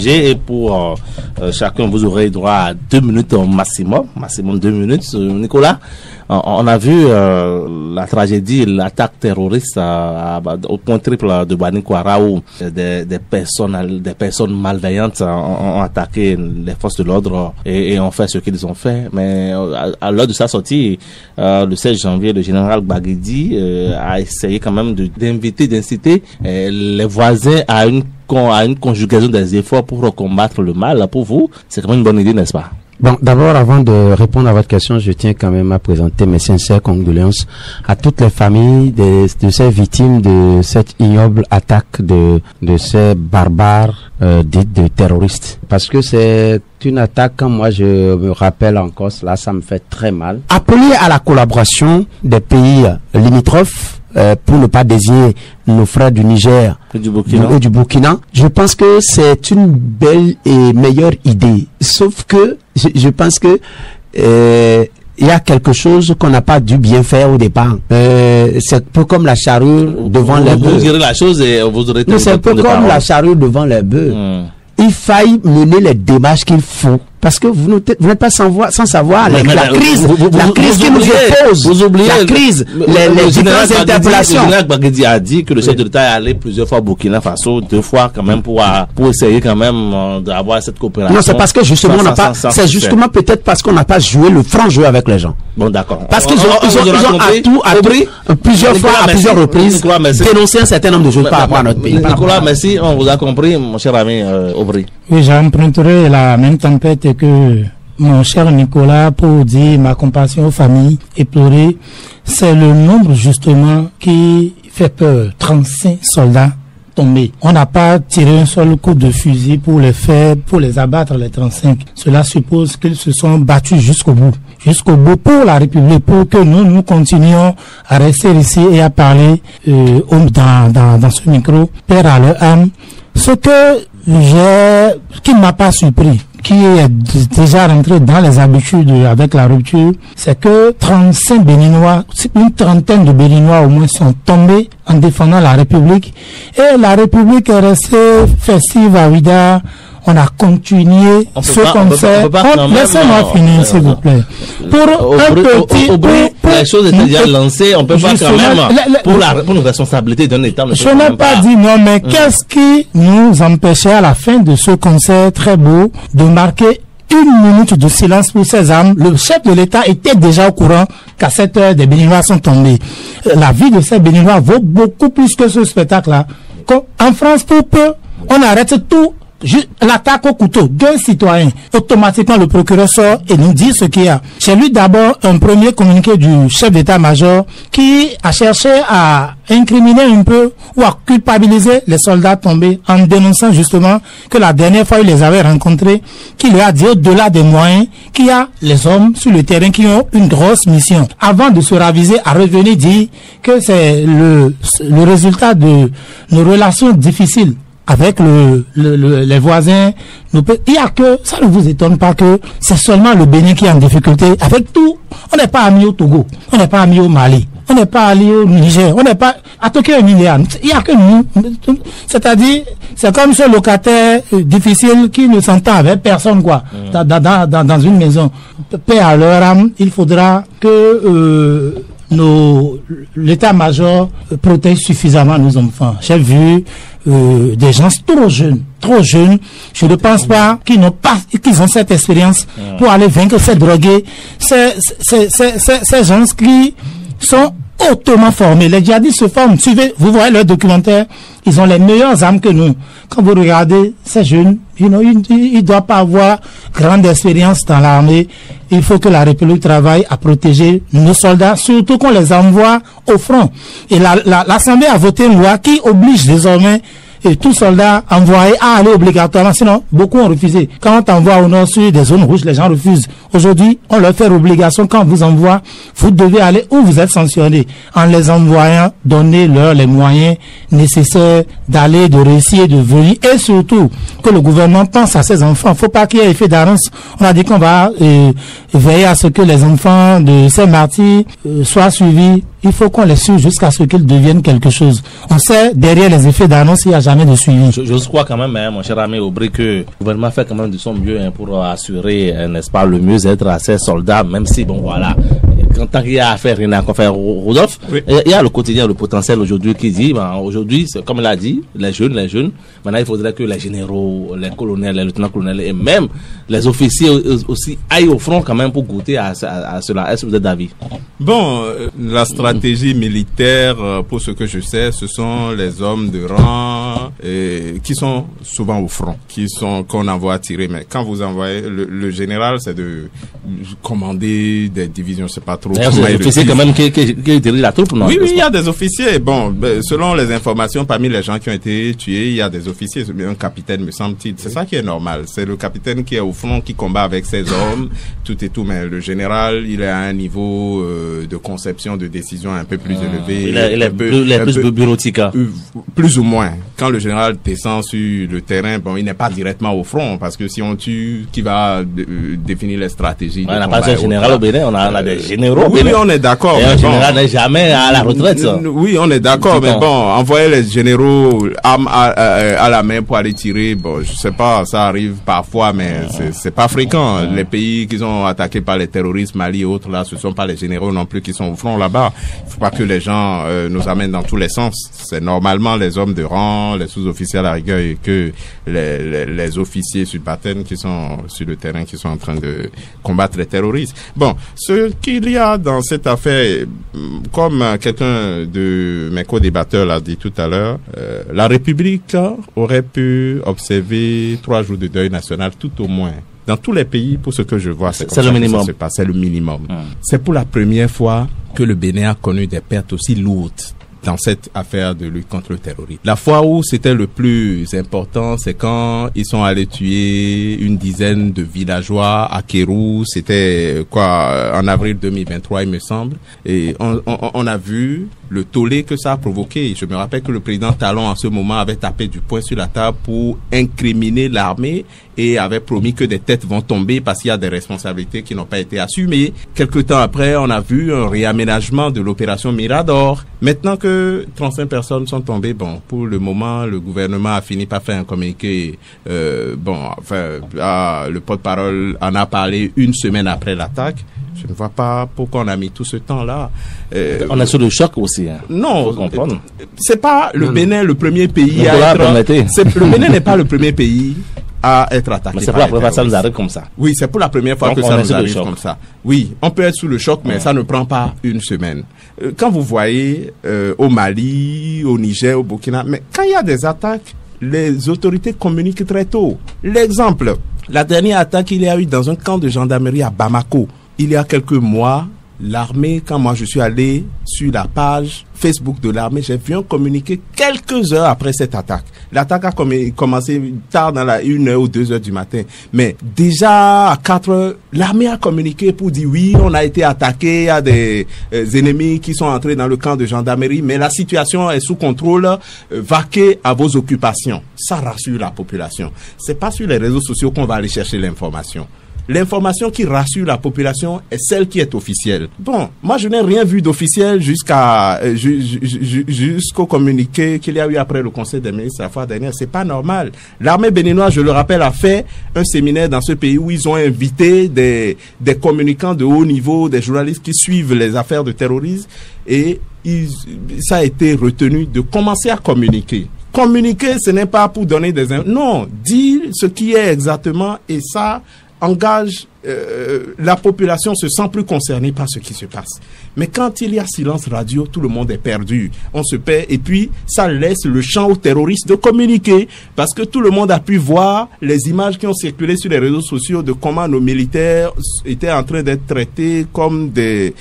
Et pour chacun, vous aurez droit à 2 minutes maximum 2 minutes. Nicolas, on a vu la tragédie, l'attaque terroriste au point triple de Banikwara où des personnes malveillantes ont attaqué les forces de l'ordre et ont fait ce qu'ils ont fait. Mais à l'heure de sa sortie, le 16 janvier, le général Baguedi a essayé quand même d'inciter les voisins à une conjugaison des efforts pour combattre le mal. Pour vous, c'est quand même une bonne idée, n'est-ce pas? Bon, d'abord, avant de répondre à votre question, je tiens quand même à présenter mes sincères condoléances à toutes les familles de ces victimes de cette ignoble attaque de ces barbares dites de terroristes. Parce que c'est une attaque, quand moi je me rappelle encore cela, ça me fait très mal. Appeler à la collaboration des pays limitrophes, pour ne pas désigner nos frères du Niger et du Burkina, je pense que c'est une belle et meilleure idée. Sauf que je pense que il y a quelque chose qu'on n'a pas dû bien faire au départ. C'est un peu comme la charrue devant les bœufs. Vous direz la chose et vous aurez... Non, c'est un peu comme la charrue devant les bœufs. Il faille mener les démarches qu'il faut. Parce que vous n'êtes pas sans savoir la crise qui nous oppose. Vous oubliez la crise, les différentes interpellations. Le général Baguedi a dit que le chef de l'État est allé plusieurs fois au Burkina Faso, 2 fois quand même pour essayer quand même d'avoir cette coopération. Non, c'est parce que justement c'est justement peut-être parce qu'on n'a pas joué le franc jeu avec les gens. Bon, d'accord. Parce qu'ils ont plusieurs fois, à plusieurs reprises, dénoncé un certain nombre de choses par rapport à notre pays. Nicolas, merci, on vous a compris, mon cher ami Aubry. Oui, j'emprunterai la même tempête que mon cher Nicolas pour dire ma compassion aux familles éplorées. C'est le nombre justement qui fait peur. 35 soldats tombés. On n'a pas tiré un seul coup de fusil pour les abattre, les 35. Cela suppose qu'ils se sont battus jusqu'au bout pour la République, pour que nous continuions à rester ici et à parler dans ce micro, Père à leur âme. Ce qui ne m'a pas surpris, qui est déjà rentré dans les habitudes avec la rupture, c'est que 35 Béninois, une trentaine de Béninois au moins sont tombés en défendant la République. Et la République est restée festive à Ouida. On a continué ce concert. Laissez-moi finir, s'il vous plaît. La chose était déjà lancée, on peut pas quand même, pour une responsabilité d'un État. Je n'ai pas dit non, mais qu'est-ce qui nous empêchait à la fin de ce concert très beau de marquer 1 minute de silence pour ces âmes? Le chef de l'État était déjà au courant qu'à cette heure, des Béninois sont tombés. La vie de ces Béninois vaut beaucoup plus que ce spectacle-là. En France, pour peu, on arrête tout. L'attaque au couteau d'un citoyen, automatiquement le procureur sort et nous dit ce qu'il y a. J'ai lu d'abord un premier communiqué du chef d'état-major qui a cherché à incriminer un peu ou à culpabiliser les soldats tombés en dénonçant justement que la dernière fois il les avait rencontrés, qu'il lui a dit au-delà des moyens qu'il y a les hommes sur le terrain qui ont une grosse mission. Avant de se raviser, à revenir dire que c'est le résultat de nos relations difficiles avec les voisins. Il y a que, ça ne vous étonne pas que c'est seulement le Bénin qui est en difficulté. Avec tout, on n'est pas amis au Togo, on n'est pas amis au Mali, on n'est pas amis au Niger, on n'est pas à Tokyo et Milian. Il n'y a que nous. C'est-à-dire, c'est comme ce locataire difficile qui ne s'entend avec personne, quoi, dans une maison. Paix à leur âme, il faudra que l'état-major protège suffisamment nos enfants. J'ai vu des gens trop jeunes. Je ne pense pas qu'ils ont cette expérience pour aller vaincre ces drogués, ces gens qui sont hautement formés. Les djihadistes se forment. Suivez, vous voyez leur documentaire, ils ont les meilleures armes que nous. Quand vous regardez ces jeunes, ils ne doivent pas avoir grande expérience dans l'armée. Il faut que la République travaille à protéger nos soldats, surtout qu'on les envoie au front. Et l'Assemblée a voté une loi qui oblige désormais tout soldat envoyé à aller obligatoirement, sinon beaucoup ont refusé. Quand on envoie au nord sur des zones rouges, les gens refusent. Aujourd'hui, on leur fait obligation, quand on vous envoie, vous devez aller où vous êtes sanctionné. En les envoyant, donnez-leur les moyens nécessaires d'aller, de réussir, de venir, et surtout que le gouvernement pense à ces enfants. Faut pas qu'il y ait effet d'arrance. On a dit qu'on va veiller à ce que les enfants de ces martyrs soient suivis il faut qu'on les suive jusqu'à ce qu'ils deviennent quelque chose. On sait, derrière les effets d'annonce, il n'y a jamais de suivi. Je crois quand même, mon cher ami Aubry, que le gouvernement fait quand même de son mieux pour assurer, n'est-ce pas, le mieux-être à ses soldats, même si, bon, voilà, tant qu'il y a à faire, il n'y a qu'à faire, Rodolphe. Oui. Il y a le quotidien, le potentiel aujourd'hui qui dit, aujourd'hui, comme il a dit, les jeunes, maintenant il faudrait que les généraux, les colonels, les lieutenants-colonels et même les officiers aussi aillent au front quand même pour goûter à cela. Est-ce que vous êtes d'avis? Bon, la stratégie militaire, pour ce que je sais, ce sont les hommes de rang qui sont souvent au front, qu'on envoie tirer. Mais quand vous envoyez le général, c'est de commander des divisions, c'est pas trop. D'ailleurs, c'est des officiers quand même qui dirigent la troupe, non? Oui, il y a des officiers. Bon, selon les informations, parmi les gens qui ont été tués, il y a des officiers, un capitaine, me semble-t-il. C'est ça qui est normal. C'est le capitaine qui est au front, qui combat avec ses hommes, tout et tout. Mais le général, il est à un niveau de conception, de décision un peu plus élevé. Il est plus bureautique. Plus ou moins. Quand le général descend sur le terrain, bon, il n'est pas directement au front, parce que si on tue, qui va définir les stratégies? On n'a pas un général au Bénin, on a des généraux au Bénin. Oui, on est d'accord. Et un général n'est jamais à la retraite. Oui, on est d'accord, mais bon, envoyer les généraux armes à la main pour aller tirer, bon, je sais pas, ça arrive parfois, mais c'est pas fréquent. Les pays qui sont attaqués par les terroristes, Mali et autres, là, ce sont pas les généraux non plus qui sont au front là-bas. Il faut pas que les gens nous amènent dans tous les sens. C'est normalement les hommes de rang, les sous-officiers à la rigueur, et que les officiers subalternes qui sont sur le terrain, qui sont en train de combattre les terroristes. Bon, ce qu'il y a dans cette affaire, comme quelqu'un de mes co-débatteurs l'a dit tout à l'heure, la République aurait pu observer 3 jours de deuil national tout au moins. Dans tous les pays, pour ce que je vois, c'est le minimum. C'est le minimum. C'est pour la première fois que le Bénin a connu des pertes aussi lourdes dans cette affaire de lutte contre le terrorisme. La fois où c'était le plus important, c'est quand ils sont allés tuer une dizaine de villageois à Kérou. C'était en avril 2023, il me semble. Et on a vu le tollé que ça a provoqué. Je me rappelle que le président Talon, en ce moment, avait tapé du poing sur la table pour incriminer l'armée et avait promis que des têtes vont tomber parce qu'il y a des responsabilités qui n'ont pas été assumées. Quelque temps après, on a vu un réaménagement de l'opération Mirador. Maintenant que 35 personnes sont tombées, bon, pour le moment, le gouvernement a fini par faire un communiqué. Le porte-parole en a parlé une semaine après l'attaque. Je ne vois pas pourquoi on a mis tout ce temps-là. On est sur le choc aussi. Hein. Non, c'est pas le Bénin le premier pays à être... Le Bénin n'est pas le premier pays à être attaqué. Mais c'est pour la première fois que ça nous arrive comme ça. Oui, c'est pour la première fois que ça nous arrive comme ça. Oui, on peut être sous le choc, mais ça ne prend pas une semaine. Quand vous voyez au Mali, au Niger, au Burkina, mais quand il y a des attaques, les autorités communiquent très tôt. L'exemple, la dernière attaque qu'il y a eu dans un camp de gendarmerie à Bamako, il y a quelques mois, l'armée, quand moi je suis allé sur la page Facebook de l'armée, j'ai vu un communiqué quelques heures après cette attaque. L'attaque a commencé tard dans la 1h ou 2h du matin. Mais déjà à 4h, l'armée a communiqué pour dire oui, on a été attaqué, il y a des ennemis qui sont entrés dans le camp de gendarmerie, mais la situation est sous contrôle, vaquez à vos occupations. Ça rassure la population. C'est pas sur les réseaux sociaux qu'on va aller chercher l'information. L'information qui rassure la population est celle qui est officielle. Bon, moi je n'ai rien vu d'officiel jusqu'au communiqué qu'il y a eu après le Conseil des ministres la fois dernière. C'est pas normal. L'armée béninoise, je le rappelle, a fait un séminaire dans ce pays où ils ont invité des communicants de haut niveau, des journalistes qui suivent les affaires de terrorisme, et ça a été retenu de commencer à communiquer. Communiquer, ce n'est pas pour donner des... Non, dire ce qui est exactement, et ça engage la population, se sent plus concernée par ce qui se passe. Mais quand il y a silence radio, tout le monde est perdu. On se perd, et puis ça laisse le champ aux terroristes de communiquer, parce que tout le monde a pu voir les images qui ont circulé sur les réseaux sociaux de comment nos militaires étaient en train d'être traités comme les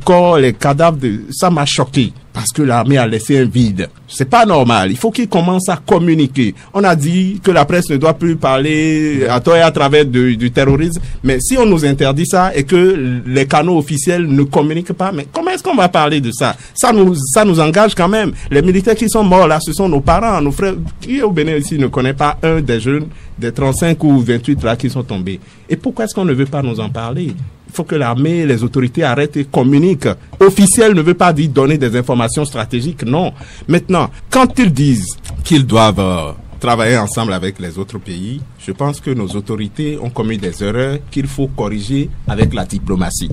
corps, les cadavres. Ça m'a choqué. Parce que l'armée a laissé un vide. C'est pas normal. Il faut qu'ils commencent à communiquer. On a dit que la presse ne doit plus parler à tort et à travers du terrorisme. Mais si on nous interdit ça et que les canaux officiels ne communiquent pas, mais comment est-ce qu'on va parler de ça? Ça nous engage quand même. Les militaires qui sont morts là, ce sont nos parents, nos frères. Qui au Bénin ici ne connaît pas un des jeunes des 35 ou 28 là qui sont tombés? Et pourquoi est-ce qu'on ne veut pas nous en parler? faut que l'armée, les autorités arrêtent et communiquent. Officiel ne veut pas dire donner des informations stratégiques, non. Maintenant, quand ils disent qu'ils doivent travailler ensemble avec les autres pays, je pense que nos autorités ont commis des erreurs qu'il faut corriger avec la diplomatie.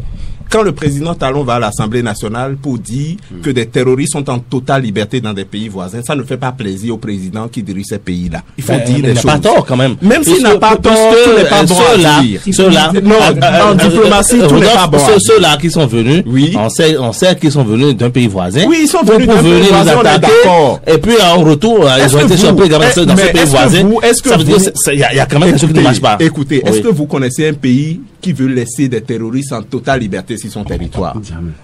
Quand le président Talon va à l'Assemblée nationale pour dire que des terroristes sont en totale liberté dans des pays voisins, ça ne fait pas plaisir au président qui dirige ces pays-là. Il faut dire des choses. Il n'a pas tort quand même. Même s'il n'a pas tort, tout n'est pas bon à dire. Ceux-là, non, en diplomatie, tout n'est pas bon à dire. Ceux-là qui sont venus, oui. on sait qu'ils sont venus d'un pays voisin. Oui, ils sont venus d'un pays voisin, on est d'accord. Et puis en retour, ils ont été surpris dans ce pays voisin. Ça veut dire qu'il y a quand même quelque chose qui ne marche pas. Écoutez, est-ce que vous connaissez un pays qui veut laisser des terroristes en totale liberté sur son territoire?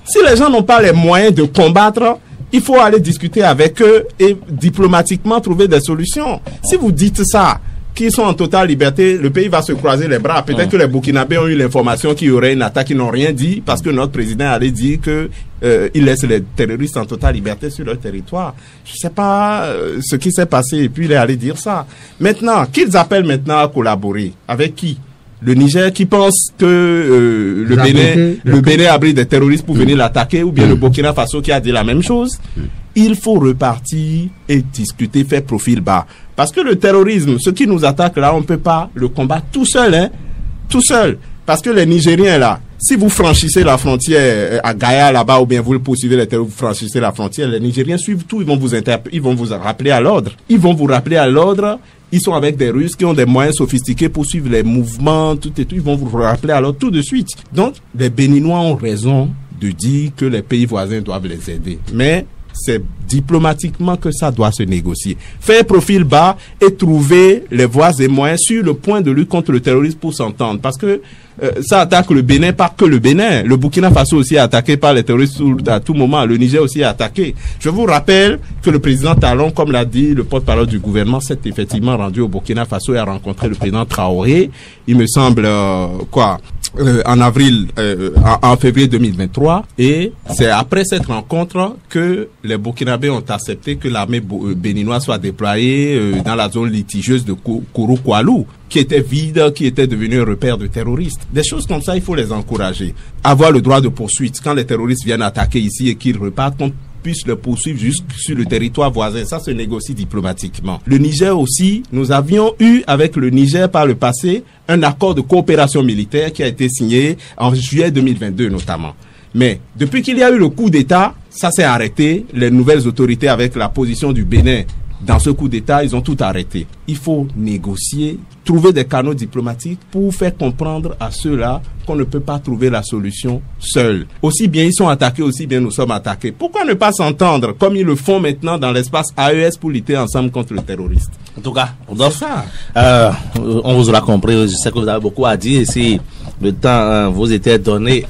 Si les gens n'ont pas les moyens de combattre, il faut aller discuter avec eux et diplomatiquement trouver des solutions. Si vous dites ça, qu'ils sont en totale liberté, le pays va se croiser les bras. Peut-être que les Burkinabés ont eu l'information qu'il y aurait une attaque, ils n'ont rien dit parce que notre président allait dire que il laisse les terroristes en totale liberté sur leur territoire. Je sais pas ce qui s'est passé et puis il est allé dire ça. Maintenant, qu'ils appellent maintenant à collaborer. Avec qui? Le Niger qui pense que le Bénin abrite des terroristes pour venir l'attaquer, ou bien le Burkina Faso qui a dit la même chose. Il faut repartir et discuter, faire profil bas. Parce que le terrorisme, ce qui nous attaque là, on ne peut pas le combattre tout seul, hein, tout seul. Parce que les Nigériens là, si vous franchissez la frontière à Gaïa là-bas, ou bien vous le poursuivez les terroristes, vous franchissez la frontière, les Nigériens suivent tout, ils vont vous rappeler à l'ordre. Ils vont vous rappeler à l'ordre. Ils sont avec des Russes qui ont des moyens sophistiqués pour suivre les mouvements, tout et tout. Ils vont vous rappeler alors tout de suite. Donc, les Béninois ont raison de dire que les pays voisins doivent les aider. Mais c'est diplomatiquement que ça doit se négocier. Faire profil bas et trouver les voies et moyens sur le point de lutte contre le terrorisme pour s'entendre. Parce que ça attaque le Bénin, pas que le Bénin. Le Burkina Faso aussi est attaqué par les terroristes à tout moment. Le Niger aussi est attaqué. Je vous rappelle que le président Talon, comme l'a dit le porte-parole du gouvernement, s'est effectivement rendu au Burkina Faso et a rencontré le président Traoré. Il me semble, en avril, en février 2023. Et c'est après cette rencontre que les Burkinabés ont accepté que l'armée béninoise soit déployée dans la zone litigieuse de Kourou-Koualou, qui était vide, qui était devenu un repère de terroristes. Des choses comme ça, il faut les encourager. Avoir le droit de poursuite. Quand les terroristes viennent attaquer ici et qu'ils repartent, qu'on puisse le poursuivre juste sur le territoire voisin. Ça se négocie diplomatiquement. Le Niger aussi, nous avions eu avec le Niger par le passé un accord de coopération militaire qui a été signé en juillet 2022 notamment. Mais depuis qu'il y a eu le coup d'État, ça s'est arrêté. Les nouvelles autorités avec la position du Bénin dans ce coup d'État, ils ont tout arrêté. Il faut négocier, trouver des canaux diplomatiques pour faire comprendre à ceux-là qu'on ne peut pas trouver la solution seul. Aussi bien ils sont attaqués, aussi bien nous sommes attaqués. Pourquoi ne pas s'entendre comme ils le font maintenant dans l'espace AES pour lutter ensemble contre le terroriste? En tout cas, on vous aura compris. Je sais que vous avez beaucoup à dire. Si le temps vous était donné,